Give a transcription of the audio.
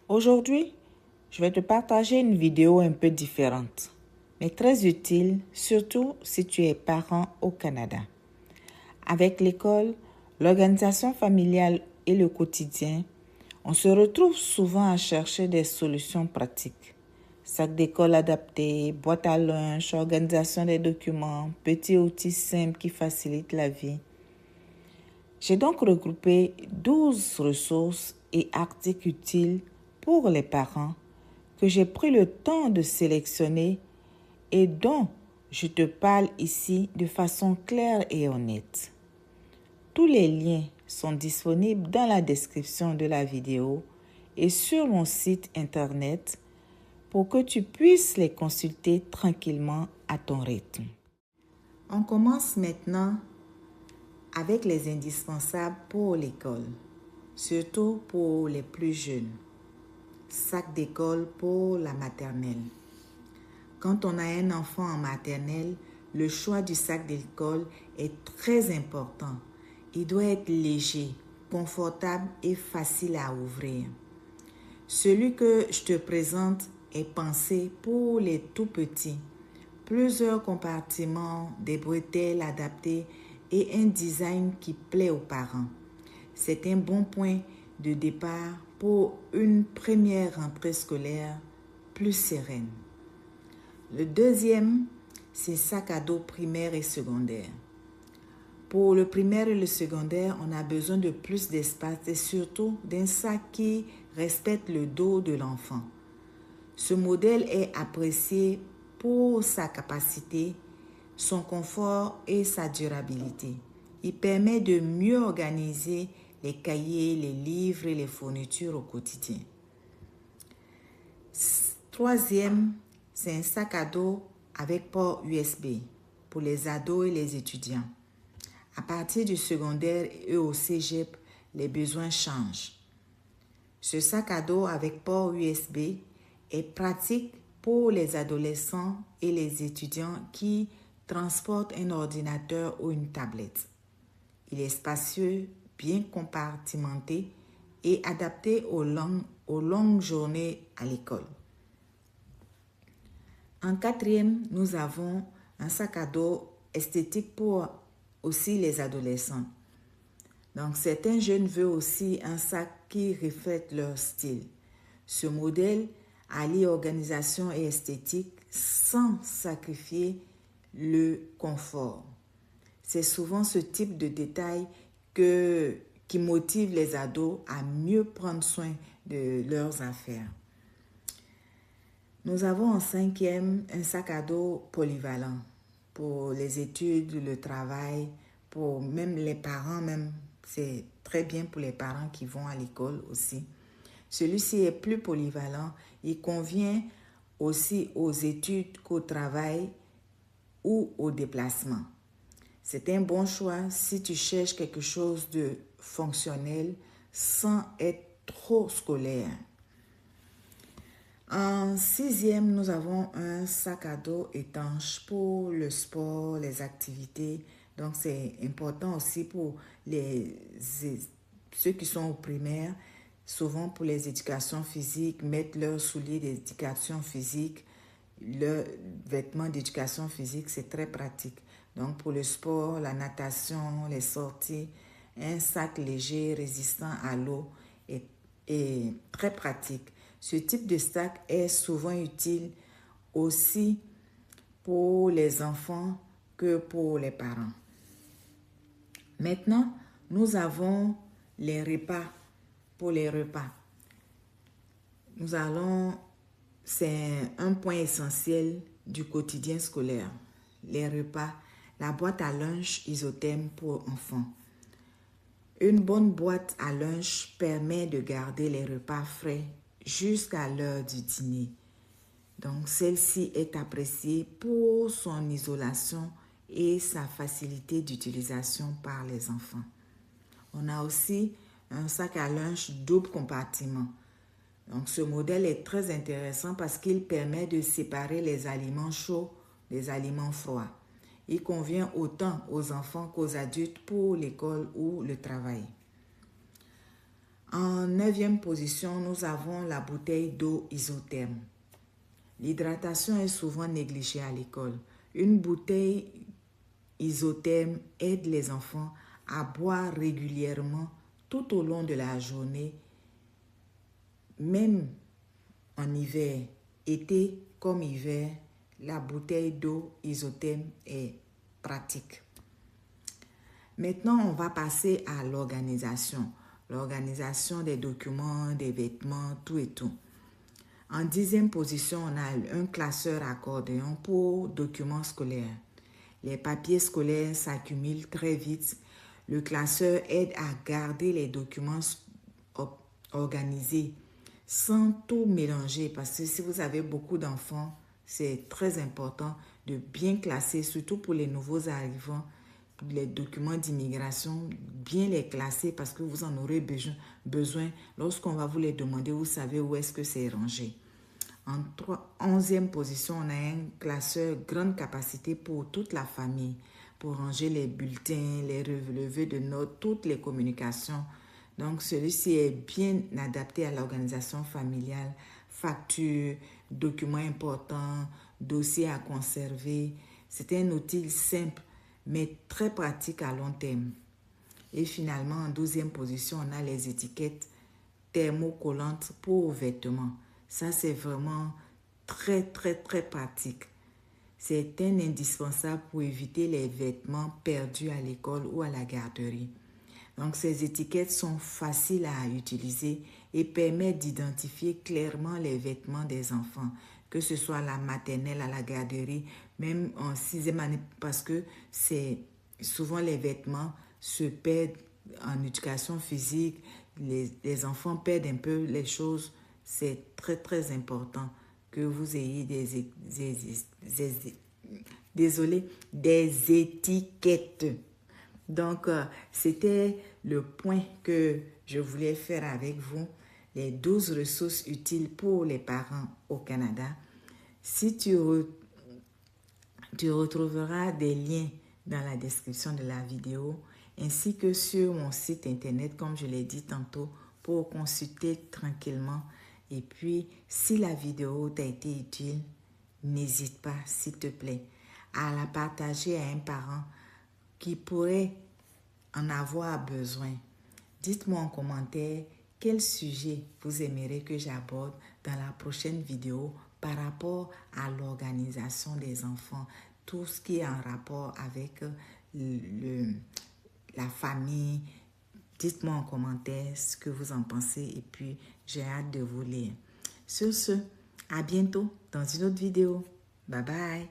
Aujourd'hui, je vais te partager une vidéo un peu différente, mais très utile, surtout si tu es parent au Canada. Avec l'école, l'organisation familiale et le quotidien, on se retrouve souvent à chercher des solutions pratiques. Sac d'école adapté, boîte à lunch, organisation des documents, petits outils simples qui facilitent la vie. J'ai donc regroupé 12 ressources et articles utiles pour les parents que j'ai pris le temps de sélectionner et dont je te parle ici de façon claire et honnête. Tous les liens sont disponibles dans la description de la vidéo et sur mon site internet pour que tu puisses les consulter tranquillement à ton rythme. On commence maintenant avec les indispensables pour l'école, surtout pour les plus jeunes. Sac d'école pour la maternelle. Quand on a un enfant en maternelle, le choix du sac d'école est très important. Il doit être léger, confortable et facile à ouvrir. Celui que je te présente est pensé pour les tout petits. Plusieurs compartiments, des bretelles adaptées et un design qui plaît aux parents. C'est un bon point de départ pour une première rentrée scolaire plus sereine. Le deuxième, c'est sac à dos primaire et secondaire. Pour le primaire et le secondaire, on a besoin de plus d'espace et surtout d'un sac qui respecte le dos de l'enfant. Ce modèle est apprécié pour sa capacité, son confort et sa durabilité. Il permet de mieux organiser les cahiers, les livres et les fournitures au quotidien. Troisième, c'est un sac à dos avec port USB pour les ados et les étudiants. À partir du secondaire et au cégep, les besoins changent. Ce sac à dos avec port USB est pratique pour les adolescents et les étudiants qui transportent un ordinateur ou une tablette. Il est spacieux, bien compartimenté et adapté aux longues journées à l'école. En quatrième, nous avons un sac à dos esthétique pour aussi les adolescents. Donc, certains jeunes veulent aussi un sac qui reflète leur style. Ce modèle allie organisation et esthétique sans sacrifier le confort. C'est souvent ce type de détail qui motive les ados à mieux prendre soin de leurs affaires. Nous avons en cinquième un sac à dos polyvalent pour les études, le travail, pour même les parents, c'est très bien pour les parents qui vont à l'école aussi. Celui-ci est plus polyvalent, il convient aussi aux études qu'au travail ou au déplacement. C'est un bon choix si tu cherches quelque chose de fonctionnel sans être trop scolaire. En sixième, nous avons un sac à dos étanche pour le sport, les activités. Donc, c'est important aussi pour ceux qui sont au primaire, souvent pour les éducations physiques, mettre leurs souliers d'éducation physique, leurs vêtements d'éducation physique, c'est très pratique. Donc, pour le sport, la natation, les sorties, un sac léger, résistant à l'eau est très pratique. Ce type de sac est souvent utile aussi pour les enfants que pour les parents. Maintenant, nous avons les repas. Pour les repas, c'est un point essentiel du quotidien scolaire. Les repas, la boîte à lunch isotherme pour enfants. Une bonne boîte à lunch permet de garder les repas frais jusqu'à l'heure du dîner. Donc, celle-ci est appréciée pour son isolation et sa facilité d'utilisation par les enfants. On a aussi un sac à lunch double compartiment. Donc, ce modèle est très intéressant parce qu'il permet de séparer les aliments chauds des aliments froids. Il convient autant aux enfants qu'aux adultes pour l'école ou le travail. En 9e position, nous avons la bouteille d'eau isotherme. L'hydratation est souvent négligée à l'école. Une bouteille isotherme aide les enfants à boire régulièrement tout au long de la journée, même en hiver, été comme hiver. La bouteille d'eau isotherme est pratique. Maintenant, on va passer à l'organisation. L'organisation des documents, des vêtements, tout et tout. En 10e position, on a un classeur accordéon pour documents scolaires. Les papiers scolaires s'accumulent très vite. Le classeur aide à garder les documents organisés sans tout mélanger, parce que si vous avez beaucoup d'enfants, c'est très important de bien classer, surtout pour les nouveaux arrivants, les documents d'immigration, bien les classer parce que vous en aurez besoin lorsqu'on va vous les demander, vous savez où est-ce que c'est rangé. En 11e position, on a un classeur grande capacité pour toute la famille, pour ranger les bulletins, les relevés de notes, toutes les communications. Donc, celui-ci est bien adapté à l'organisation familiale, factures, documents importants, dossiers à conserver. C'est un outil simple, mais très pratique à long terme. Et finalement, en 12e position, on a les étiquettes thermocollantes pour vêtements. Ça, c'est vraiment très, très, très pratique. C'est un indispensable pour éviter les vêtements perdus à l'école ou à la garderie. Donc, ces étiquettes sont faciles à utiliser et permettent d'identifier clairement les vêtements des enfants, que ce soit à la maternelle, à la garderie, même en 6e année, parce que c'est souvent les vêtements se perdent en éducation physique, les enfants perdent un peu les choses. C'est très, très important que vous ayez des étiquettes. Donc, c'était le point que je voulais faire avec vous, les 12 ressources utiles pour les parents au Canada. Si tu retrouveras des liens dans la description de la vidéo, ainsi que sur mon site internet, comme je l'ai dit tantôt, pour consulter tranquillement. Et puis, si la vidéo t'a été utile, n'hésite pas, s'il te plaît, à la partager à un parent qui pourrait en avoir besoin. Dites-moi en commentaire quel sujet vous aimeriez que j'aborde dans la prochaine vidéo par rapport à l'organisation des enfants, tout ce qui est en rapport avec la famille. Dites-moi en commentaire ce que vous en pensez et puis j'ai hâte de vous lire. Sur ce, à bientôt dans une autre vidéo. Bye bye.